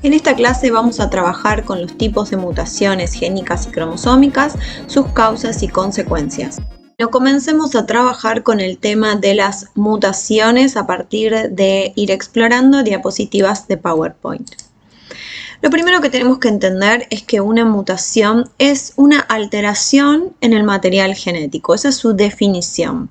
En esta clase vamos a trabajar con los tipos de mutaciones génicas y cromosómicas, sus causas y consecuencias. Comencemos a trabajar con el tema de las mutaciones a partir de ir explorando diapositivas de PowerPoint. Lo primero que tenemos que entender es que una mutación es una alteración en el material genético, esa es su definición.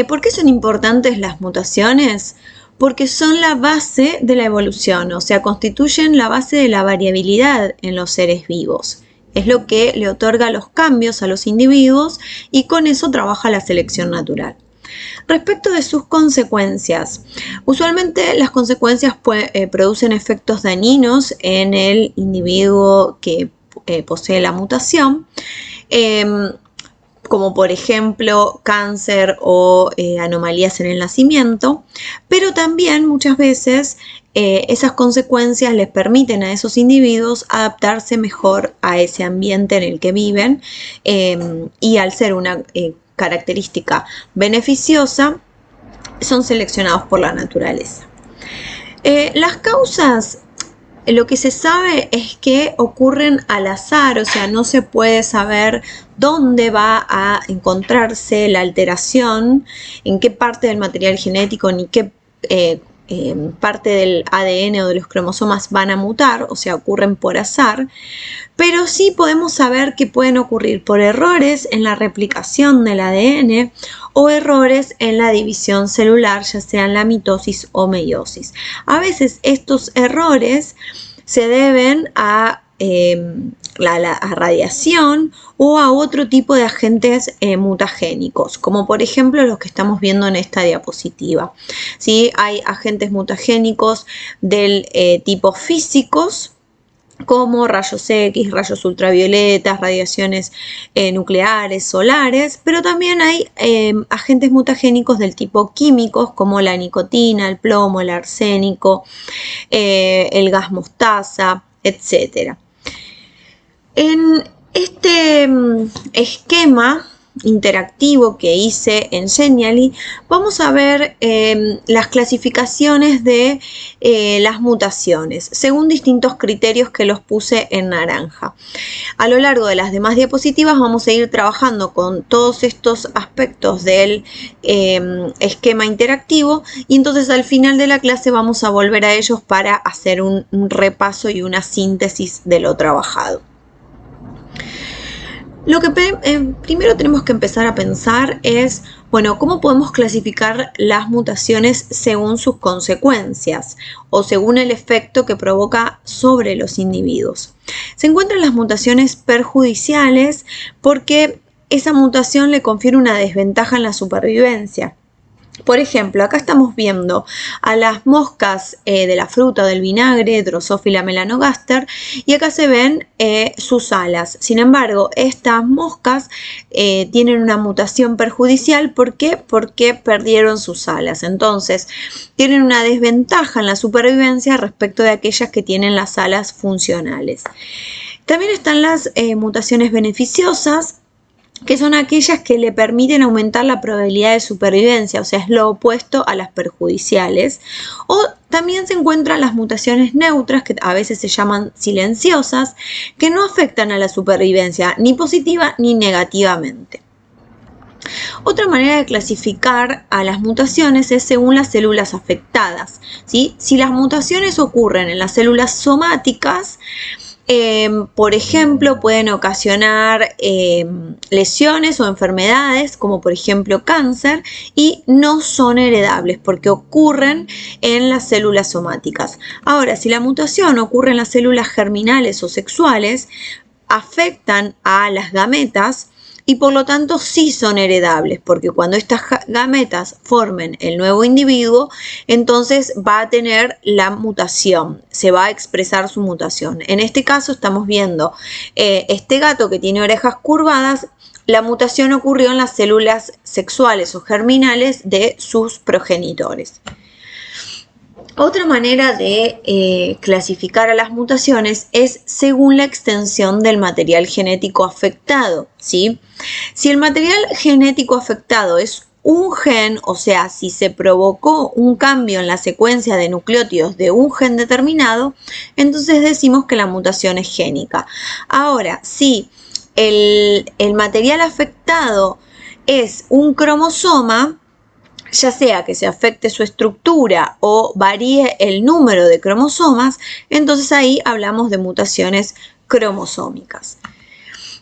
¿Por qué son importantes las mutaciones? Porque son la base de la evolución, o sea, constituyen la base de la variabilidad en los seres vivos. Es lo que le otorga los cambios a los individuos y con eso trabaja la selección natural. Respecto de sus consecuencias, usualmente las consecuencias producen efectos dañinos en el individuo que posee la mutación, como por ejemplo cáncer o anomalías en el nacimiento, pero también muchas veces esas consecuencias les permiten a esos individuos adaptarse mejor a ese ambiente en el que viven y al ser una característica beneficiosa son seleccionados por la naturaleza. Las causas, lo que se sabe es que ocurren al azar, o sea, no se puede saber dónde va a encontrarse la alteración, en qué parte del material genético ni qué parte del ADN o de los cromosomas van a mutar, o sea, ocurren por azar, pero sí podemos saber que pueden ocurrir por errores en la replicación del ADN o errores en la división celular, ya sea en la mitosis o meiosis. A veces estos errores se deben a la radiación o a otro tipo de agentes mutagénicos, como por ejemplo los que estamos viendo en esta diapositiva. ¿Sí? Hay agentes mutagénicos del tipo físicos, como rayos X, rayos ultravioletas, radiaciones nucleares, solares, pero también hay agentes mutagénicos del tipo químicos, como la nicotina, el plomo, el arsénico, el gas mostaza, etc. En este esquema interactivo que hice en Genially, vamos a ver las clasificaciones de las mutaciones según distintos criterios que los puse en naranja. A lo largo de las demás diapositivas vamos a ir trabajando con todos estos aspectos del esquema interactivo y entonces al final de la clase vamos a volver a ellos para hacer un repaso y una síntesis de lo trabajado. Lo que primero tenemos que empezar a pensar es, bueno, ¿cómo podemos clasificar las mutaciones según sus consecuencias o según el efecto que provoca sobre los individuos? Se encuentran las mutaciones perjudiciales porque esa mutación le confiere una desventaja en la supervivencia. Por ejemplo, acá estamos viendo a las moscas de la fruta o del vinagre, Drosophila melanogaster, y acá se ven sus alas. Sin embargo, estas moscas tienen una mutación perjudicial. ¿Por qué? Porque perdieron sus alas. Entonces, tienen una desventaja en la supervivencia respecto de aquellas que tienen las alas funcionales. También están las mutaciones beneficiosas, que son aquellas que le permiten aumentar la probabilidad de supervivencia, o sea, es lo opuesto a las perjudiciales. O también se encuentran las mutaciones neutras, que a veces se llaman silenciosas, que no afectan a la supervivencia ni positiva ni negativamente. Otra manera de clasificar a las mutaciones es según las células afectadas, ¿sí? Si las mutaciones ocurren en las células somáticas, por ejemplo, pueden ocasionar lesiones o enfermedades, como por ejemplo cáncer, y no son heredables porque ocurren en las células somáticas. Ahora, si la mutación ocurre en las células germinales o sexuales, afectan a las gametas y por lo tanto sí son heredables, porque cuando estas gametas formen el nuevo individuo, entonces va a tener la mutación, se va a expresar su mutación. En este caso estamos viendo este gato que tiene orejas curvadas. La mutación ocurrió en las células sexuales o germinales de sus progenitores. Otra manera de clasificar a las mutaciones es según la extensión del material genético afectado, ¿sí? Si el material genético afectado es un gen, o sea, si se provocó un cambio en la secuencia de nucleótidos de un gen determinado, entonces decimos que la mutación es génica. Ahora, si el material afectado es un cromosoma, ya sea que se afecte su estructura o varíe el número de cromosomas, entonces ahí hablamos de mutaciones cromosómicas.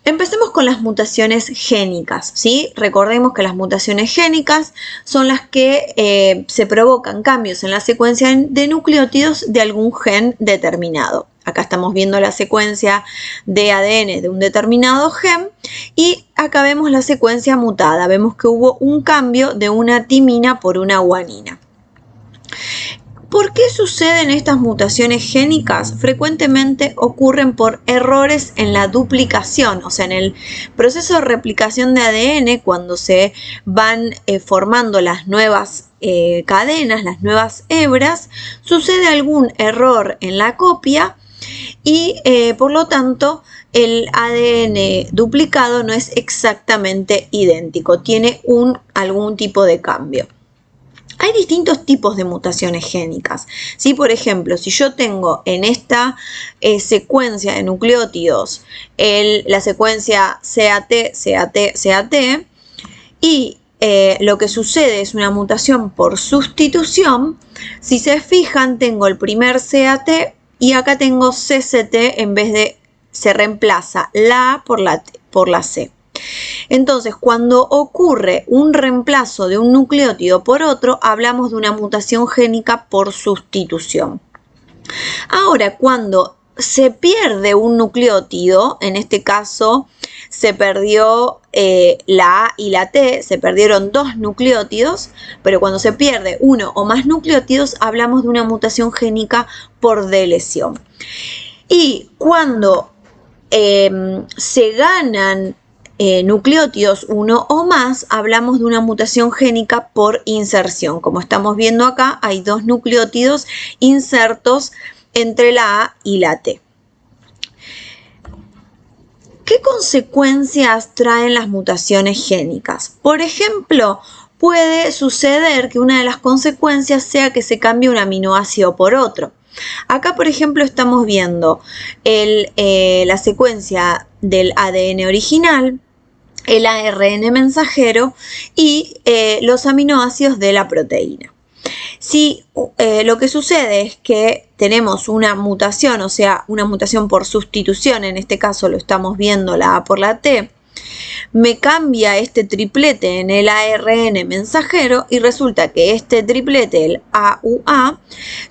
Empecemos con las mutaciones génicas, ¿sí? Recordemos que las mutaciones génicas son las que se provocan cambios en la secuencia de nucleótidos de algún gen determinado. Acá estamos viendo la secuencia de ADN de un determinado gen y acá vemos la secuencia mutada. Vemos que hubo un cambio de una timina por una guanina. ¿Por qué suceden estas mutaciones génicas? Frecuentemente ocurren por errores en la duplicación, o sea, en el proceso de replicación de ADN, cuando se van formando las nuevas cadenas, las nuevas hebras, sucede algún error en la copia y por lo tanto el ADN duplicado no es exactamente idéntico, tiene algún tipo de cambio. Hay distintos tipos de mutaciones génicas, ¿sí? Por ejemplo, si yo tengo en esta secuencia de nucleótidos la secuencia CAT, CAT, CAT y lo que sucede es una mutación por sustitución, si se fijan tengo el primer CAT y acá tengo CCT en vez de, se reemplaza la A por la C. Entonces, cuando ocurre un reemplazo de un nucleótido por otro, hablamos de una mutación génica por sustitución. Ahora, cuando se pierde un nucleótido, en este caso se perdió la A y la T, se perdieron dos nucleótidos, pero cuando se pierde uno o más nucleótidos, hablamos de una mutación génica por delesión. Y cuando se ganan nucleótidos uno o más, hablamos de una mutación génica por inserción. Como estamos viendo acá, hay dos nucleótidos insertos entre la A y la T. ¿Qué consecuencias traen las mutaciones génicas? Por ejemplo, puede suceder que una de las consecuencias sea que se cambie un aminoácido por otro. Acá, por ejemplo, estamos viendo la secuencia del ADN original, el ARN mensajero y los aminoácidos de la proteína. Si lo que sucede es que tenemos una mutación, o sea, una mutación por sustitución, en este caso lo estamos viendo la A por la T, me cambia este triplete en el ARN mensajero y resulta que este triplete, el AUA,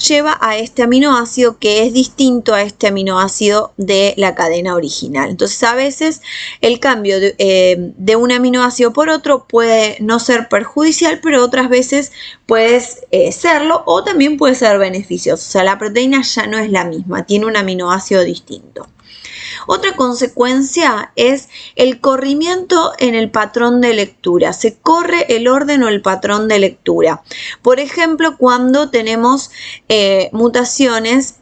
lleva a este aminoácido que es distinto a este aminoácido de la cadena original. Entonces, a veces el cambio de un aminoácido por otro puede no ser perjudicial, pero otras veces puede serlo o también puede ser beneficioso. O sea, la proteína ya no es la misma, tiene un aminoácido distinto. Otra consecuencia es el corrimiento en el patrón de lectura. Se corre el orden o el patrón de lectura. Por ejemplo, cuando tenemos mutaciones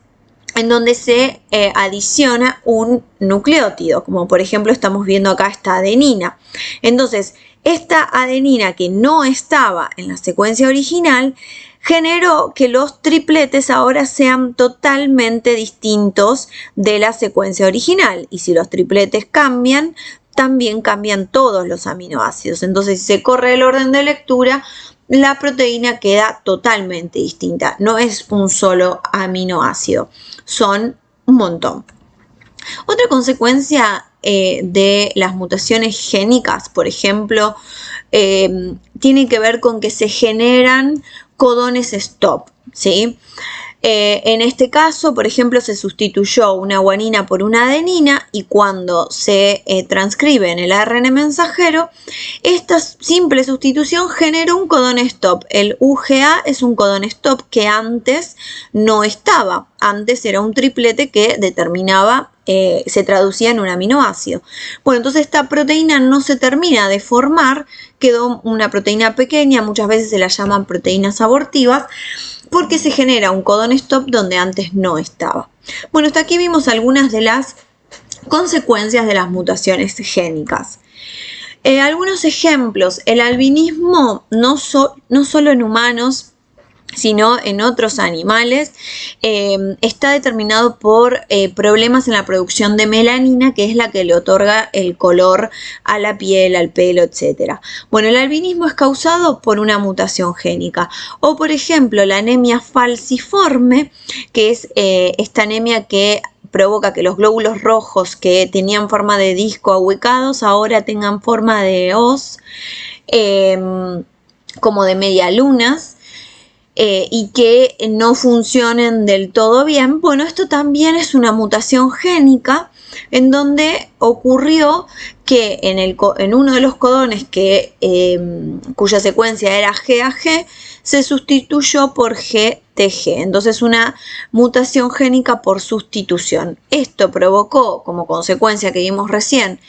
en donde se adiciona un nucleótido, como por ejemplo estamos viendo acá esta adenina. Entonces, esta adenina que no estaba en la secuencia original generó que los tripletes ahora sean totalmente distintos de la secuencia original. Y si los tripletes cambian, también cambian todos los aminoácidos. Entonces, si se corre el orden de lectura, la proteína queda totalmente distinta. No es un solo aminoácido, son un montón. Otra consecuencia de las mutaciones génicas, por ejemplo, tiene que ver con que se generan codones stop, ¿sí? En este caso, por ejemplo, se sustituyó una guanina por una adenina y cuando se transcribe en el ARN mensajero, esta simple sustitución genera un codón stop. El UGA es un codón stop que antes no estaba. Antes era un triplete que determinaba, se traducía en un aminoácido. Bueno, entonces esta proteína no se termina de formar, quedó una proteína pequeña, muchas veces se la llaman proteínas abortivas, porque se genera un codón stop donde antes no estaba. Bueno, hasta aquí vimos algunas de las consecuencias de las mutaciones génicas. Algunos ejemplos: el albinismo no solo en humanos, sino en otros animales, está determinado por problemas en la producción de melanina, que es la que le otorga el color a la piel, al pelo, etc. Bueno, el albinismo es causado por una mutación génica. O, por ejemplo, la anemia falciforme, que es esta anemia que provoca que los glóbulos rojos que tenían forma de disco ahuecados ahora tengan forma de hoz, como de medialunas. Y que no funcionen del todo bien. Bueno, esto también es una mutación génica en donde ocurrió que en uno de los codones cuya secuencia era GAG, se sustituyó por GTG. Entonces, una mutación génica por sustitución. Esto provocó, como consecuencia que vimos recién,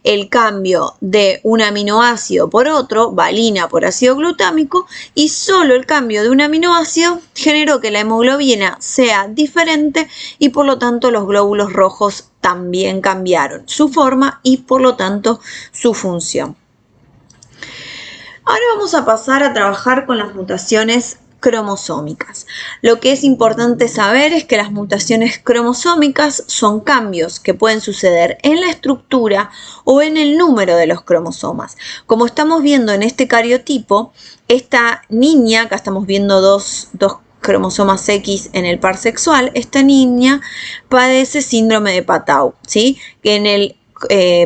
el cambio de un aminoácido por otro, valina por ácido glutámico, y solo el cambio de un aminoácido generó que la hemoglobina sea diferente y por lo tanto los glóbulos rojos también cambiaron su forma y por lo tanto su función. Ahora vamos a pasar a trabajar con las mutaciones cromosómicas. Lo que es importante saber es que las mutaciones cromosómicas son cambios que pueden suceder en la estructura o en el número de los cromosomas. Como estamos viendo en este cariotipo, esta niña, acá estamos viendo dos cromosomas X en el par sexual, esta niña padece síndrome de Patau, ¿sí? Que en el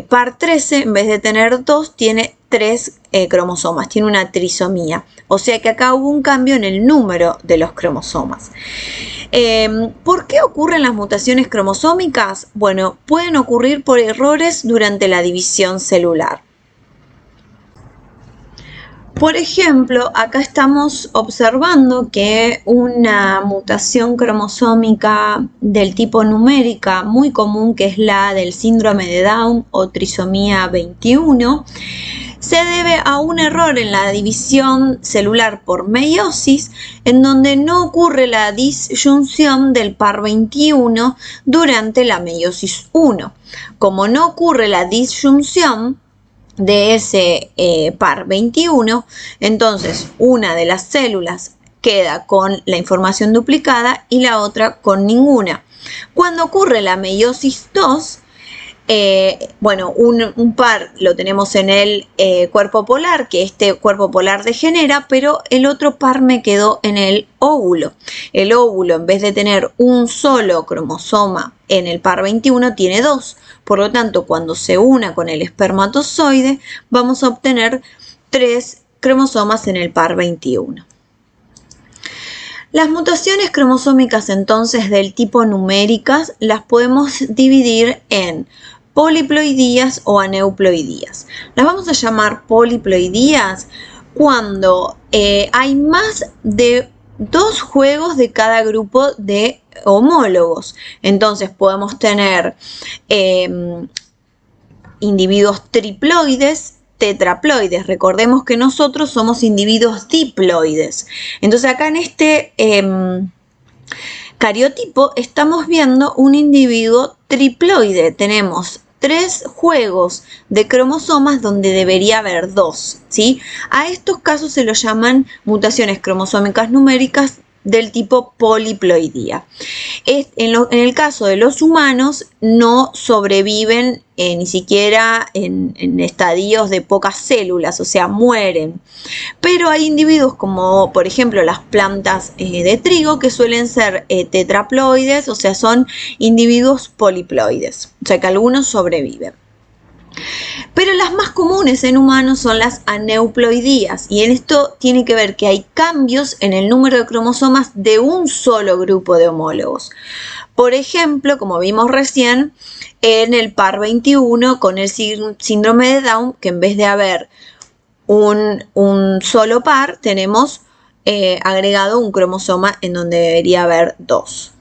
par 13, en vez de tener 2, tiene 3 cromosomas, tiene una trisomía. O sea que acá hubo un cambio en el número de los cromosomas. ¿Por qué ocurren las mutaciones cromosómicas? Bueno, pueden ocurrir por errores durante la división celular. Por ejemplo, acá estamos observando que una mutación cromosómica del tipo numérica muy común, que es la del síndrome de Down o trisomía 21, se debe a un error en la división celular por meiosis, en donde no ocurre la disyunción del par 21 durante la meiosis 1. Como no ocurre la disyunción de ese par 21, entonces una de las células queda con la información duplicada y la otra con ninguna. Cuando ocurre la meiosis 2, bueno, un par lo tenemos en el cuerpo polar, que este cuerpo polar degenera, pero el otro par me quedó en el óvulo. El óvulo, en vez de tener un solo cromosoma en el par 21, tiene 2. Por lo tanto, cuando se una con el espermatozoide, vamos a obtener 3 cromosomas en el par 21. Las mutaciones cromosómicas entonces del tipo numéricas las podemos dividir en poliploidías o aneuploidías. Las vamos a llamar poliploidías cuando hay más de 2 juegos de cada grupo de homólogos. Entonces podemos tener individuos triploides, tetraploides. Recordemos que nosotros somos individuos diploides. Entonces acá en este cariotipo estamos viendo un individuo triploide. Tenemos 3 juegos de cromosomas donde debería haber 2, ¿sí? A estos casos se los llaman mutaciones cromosómicas numéricas del tipo poliploidía. En el caso de los humanos no sobreviven ni siquiera en estadios de pocas células, o sea, mueren. Pero hay individuos como, por ejemplo, las plantas de trigo que suelen ser tetraploides, o sea, son individuos poliploides, o sea que algunos sobreviven. Pero las más comunes en humanos son las aneuploidías, y en esto tiene que ver que hay cambios en el número de cromosomas de un solo grupo de homólogos. Por ejemplo, como vimos recién, en el par 21 con el síndrome de Down, que en vez de haber un solo par, tenemos agregado un cromosoma en donde debería haber 2.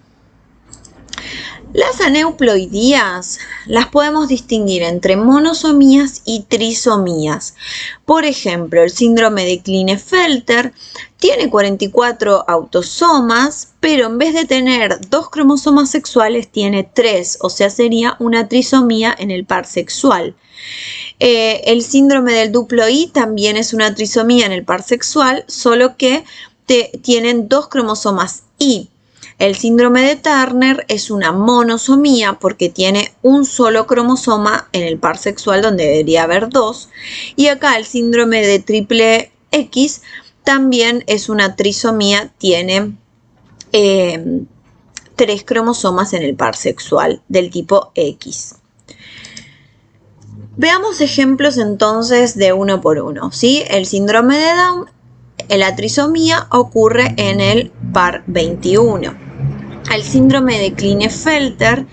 Las aneuploidías las podemos distinguir entre monosomías y trisomías. Por ejemplo, el síndrome de Klinefelter tiene 44 autosomas, pero en vez de tener 2 cromosomas sexuales tiene 3, o sea, sería una trisomía en el par sexual. El síndrome del duplo I también es una trisomía en el par sexual, solo que tienen 2 cromosomas Y. El síndrome de Turner es una monosomía porque tiene un solo cromosoma en el par sexual donde debería haber 2. Y acá el síndrome de triple X también es una trisomía, tiene 3 cromosomas en el par sexual del tipo X. Veamos ejemplos entonces de uno por uno, ¿sí? El síndrome de Down, la trisomía ocurre en el par 21. El síndrome de Klinefelter,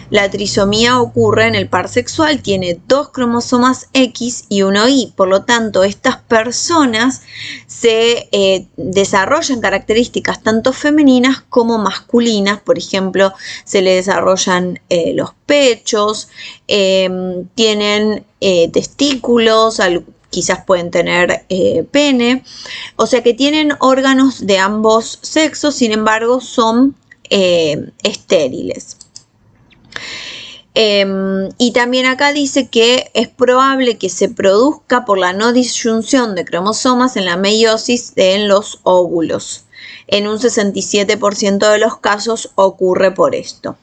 la trisomía ocurre en el par sexual, tiene 2 cromosomas X y 1 Y. Por lo tanto, estas personas se desarrollan características tanto femeninas como masculinas. Por ejemplo, se le desarrollan los pechos, tienen testículos, quizás pueden tener pene. O sea que tienen órganos de ambos sexos, sin embargo, son estériles. Y también acá dice que es probable que se produzca por la no disyunción de cromosomas en la meiosis en los óvulos. En un 67% de los casos ocurre por esto.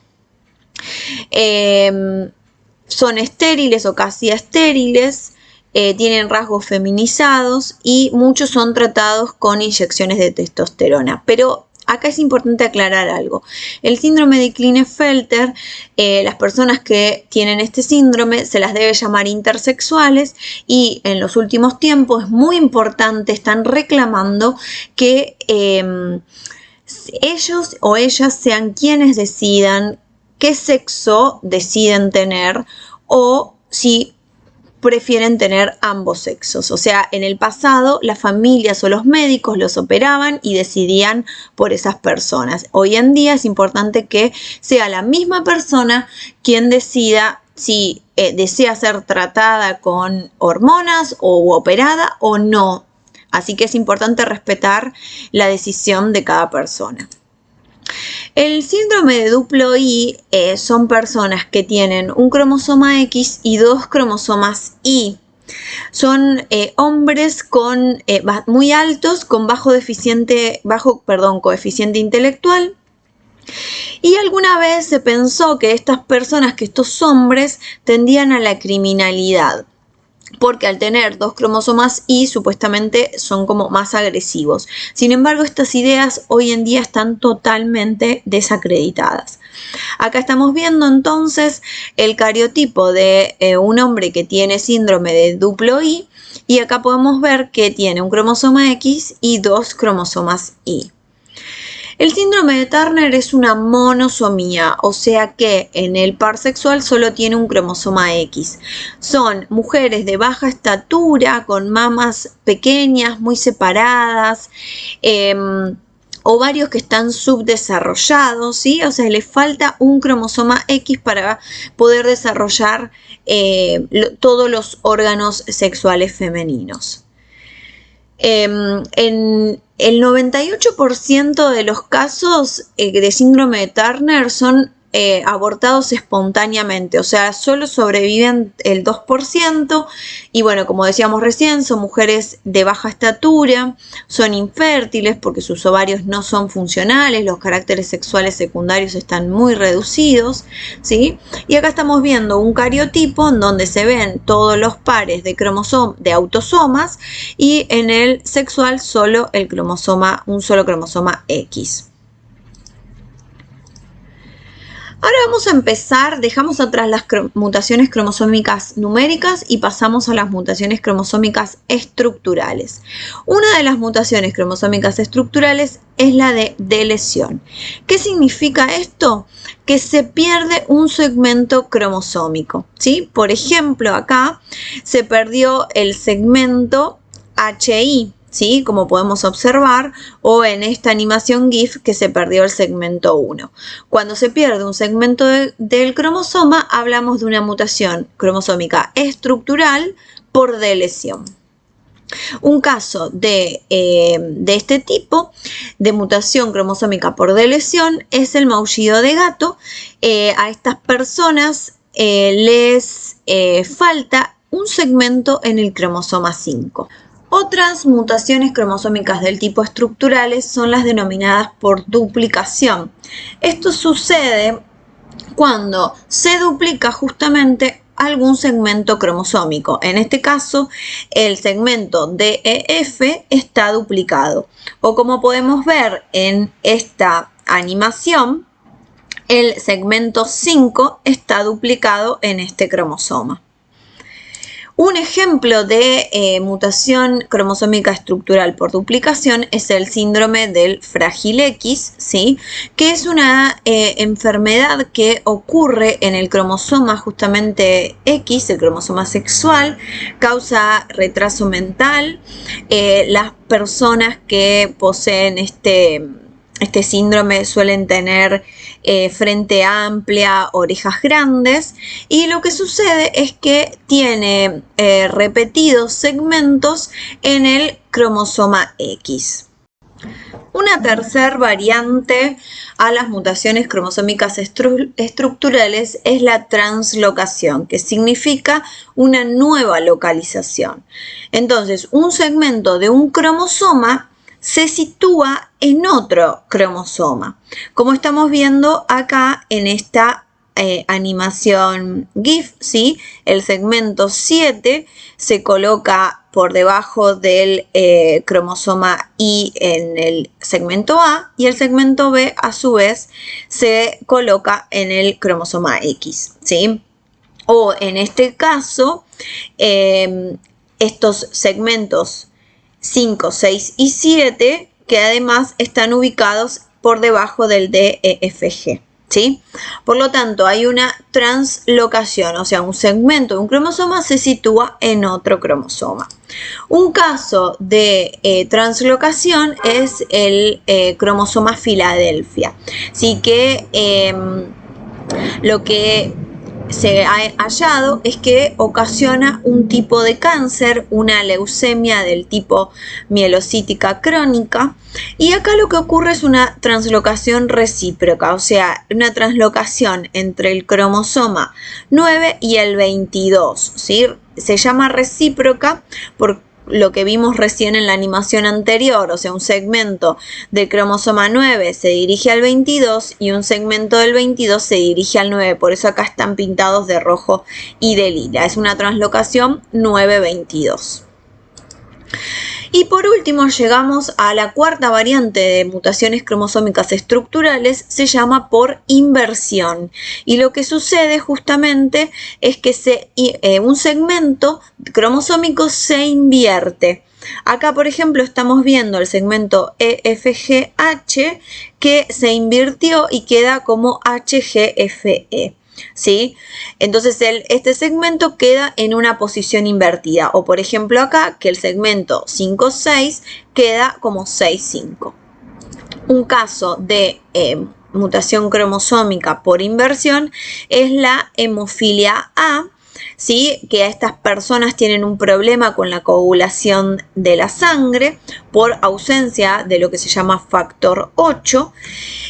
Son estériles o casi estériles, tienen rasgos feminizados y muchos son tratados con inyecciones de testosterona. Pero acá es importante aclarar algo. El síndrome de Klinefelter, las personas que tienen este síndrome se las debe llamar intersexuales y en los últimos tiempos es muy importante, están reclamando que ellos o ellas sean quienes decidan qué sexo deciden tener o si prefieren tener ambos sexos. O sea, en el pasado las familias o los médicos los operaban y decidían por esas personas. Hoy en día es importante que sea la misma persona quien decida si desea ser tratada con hormonas o operada o no. Así que es importante respetar la decisión de cada persona. El síndrome de duplo I son personas que tienen un cromosoma X y 2 cromosomas Y. Son hombres muy altos con bajo coeficiente intelectual. Y alguna vez se pensó que estos hombres tendían a la criminalidad, porque al tener 2 cromosomas Y supuestamente son como más agresivos. Sin embargo, estas ideas hoy en día están totalmente desacreditadas. Acá estamos viendo entonces el cariotipo de un hombre que tiene síndrome de duplo I y acá podemos ver que tiene un cromosoma X y 2 cromosomas Y. El síndrome de Turner es una monosomía, o sea que en el par sexual solo tiene un cromosoma X. Son mujeres de baja estatura, con mamas pequeñas, muy separadas, ovarios que están subdesarrollados, ¿sí? O sea, les falta un cromosoma X para poder desarrollar todos los órganos sexuales femeninos. En el 98% de los casos de síndrome de Turner son abortados espontáneamente, o sea, solo sobreviven el 2% y bueno, como decíamos recién, son mujeres de baja estatura, son infértiles porque sus ovarios no son funcionales, los caracteres sexuales secundarios están muy reducidos, ¿sí? Y acá estamos viendo un cariotipo en donde se ven todos los pares de autosomas y en el sexual solo un solo cromosoma X. Ahora vamos a empezar, dejamos atrás las mutaciones cromosómicas numéricas y pasamos a las mutaciones cromosómicas estructurales. Una de las mutaciones cromosómicas estructurales es la de delesión. ¿Qué significa esto? Que se pierde un segmento cromosómico, ¿sí? Por ejemplo, acá se perdió el segmento HI, ¿sí? Como podemos observar, o en esta animación GIF que se perdió el segmento 1. Cuando se pierde un segmento del cromosoma, hablamos de una mutación cromosómica estructural por delesión. Un caso de este tipo de mutación cromosómica por delesión es el maullido de gato. A estas personas les falta un segmento en el cromosoma 5. Otras mutaciones cromosómicas del tipo estructurales son las denominadas por duplicación. Esto sucede cuando se duplica justamente algún segmento cromosómico. En este caso, el segmento DEF está duplicado. O como podemos ver en esta animación, el segmento 5 está duplicado en este cromosoma. Un ejemplo de mutación cromosómica estructural por duplicación es el síndrome del frágil X, ¿sí? Que es una enfermedad que ocurre en el cromosoma justamente X, el cromosoma sexual, causa retraso mental. Las personas que poseen este síndrome suelen tener frente amplia, orejas grandes, y lo que sucede es que tiene repetidos segmentos en el cromosoma X. Una tercera variante a las mutaciones cromosómicas estructurales es la translocación, que significa una nueva localización. Entonces, un segmento de un cromosoma se sitúa en otro cromosoma, como estamos viendo acá en esta animación GIF, ¿sí? El segmento 7 se coloca por debajo del cromosoma Y en el segmento A, y el segmento B a su vez se coloca en el cromosoma X, ¿sí? O en este caso, estos segmentos 5, 6 y 7, que además están ubicados por debajo del DEFG, ¿sí? Por lo tanto, hay una translocación, o sea, un segmento de un cromosoma se sitúa en otro cromosoma. Un caso de translocación es el cromosoma Filadelfia, ¿sí? Que lo que se ha hallado es que ocasiona un tipo de cáncer, una leucemia del tipo mielocítica crónica, y acá lo que ocurre es una translocación recíproca, o sea, una translocación entre el cromosoma 9 y el 22, ¿sí? Se llama recíproca por lo que vimos recién en la animación anterior, o sea, un segmento del cromosoma 9 se dirige al 22 y un segmento del 22 se dirige al 9, por eso acá están pintados de rojo y de lila. Es una translocación 9-22. Y por último llegamos a la cuarta variante de mutaciones cromosómicas estructurales, se llama por inversión. Y lo que sucede justamente es que un segmento cromosómico se invierte. Acá, por ejemplo, estamos viendo el segmento EFGH que se invirtió y queda como HGFE. ¿Sí? Entonces este segmento queda en una posición invertida, o por ejemplo acá que el segmento 5-6 queda como 6-5. Un caso de mutación cromosómica por inversión es la hemofilia A, ¿sí? Que estas personas tienen un problema con la coagulación de la sangre por ausencia de lo que se llama factor 8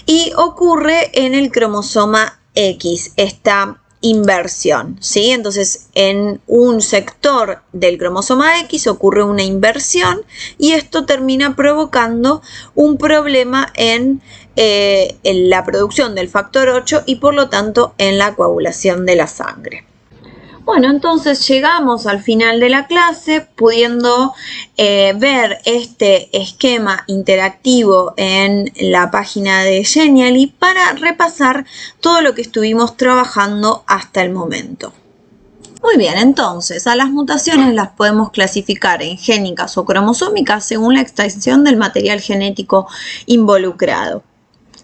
y ocurre en el cromosoma X, esta inversión, ¿sí? Entonces, en un sector del cromosoma X ocurre una inversión y esto termina provocando un problema en la producción del factor 8 y por lo tanto en la coagulación de la sangre. Bueno, entonces llegamos al final de la clase pudiendo ver este esquema interactivo en la página de Genially para repasar todo lo que estuvimos trabajando hasta el momento. Muy bien, entonces a las mutaciones las podemos clasificar en génicas o cromosómicas según la extensión del material genético involucrado.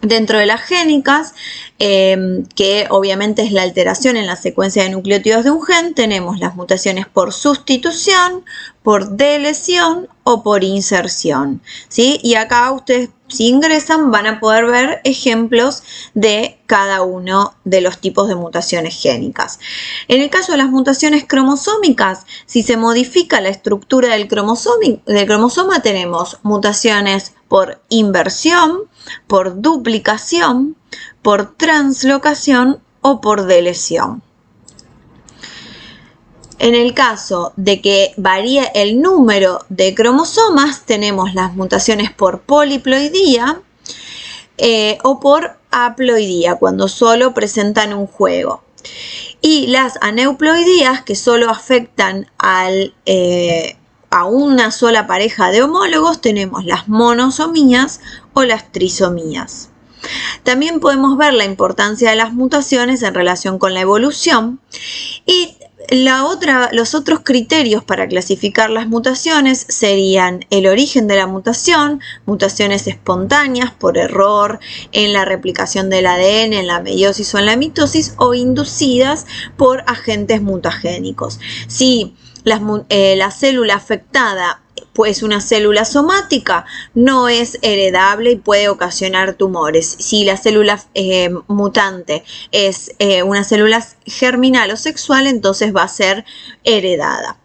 Dentro de las génicas, que obviamente es la alteración en la secuencia de nucleótidos de un gen, tenemos las mutaciones por sustitución, por deleción o por inserción, ¿sí? Y acá ustedes, si ingresan, van a poder ver ejemplos de cada uno de los tipos de mutaciones génicas. En el caso de las mutaciones cromosómicas, si se modifica la estructura del cromosoma, tenemos mutaciones por inversión, por duplicación, por translocación o por deleción. En el caso de que varíe el número de cromosomas, tenemos las mutaciones por poliploidía o por haploidía, cuando solo presentan un juego. Y las aneuploidías, que solo afectan a una sola pareja de homólogos, tenemos las monosomías o las trisomías. También podemos ver la importancia de las mutaciones en relación con la evolución y los otros criterios para clasificar las mutaciones serían el origen de la mutación, mutaciones espontáneas por error en la replicación del ADN, en la meiosis o en la mitosis, o inducidas por agentes mutagénicos. Si la célula afectada pues una célula somática, no es heredable y puede ocasionar tumores. Si la célula mutante es una célula germinal o sexual, entonces va a ser heredada.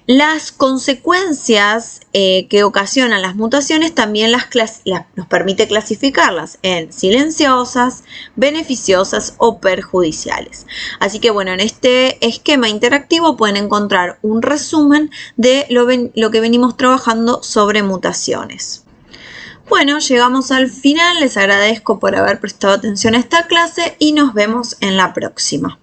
Las consecuencias que ocasionan las mutaciones también nos permite clasificarlas en silenciosas, beneficiosas o perjudiciales. Así que bueno, en este esquema interactivo pueden encontrar un resumen de lo que venimos trabajando sobre mutaciones. Bueno, llegamos al final, les agradezco por haber prestado atención a esta clase y nos vemos en la próxima.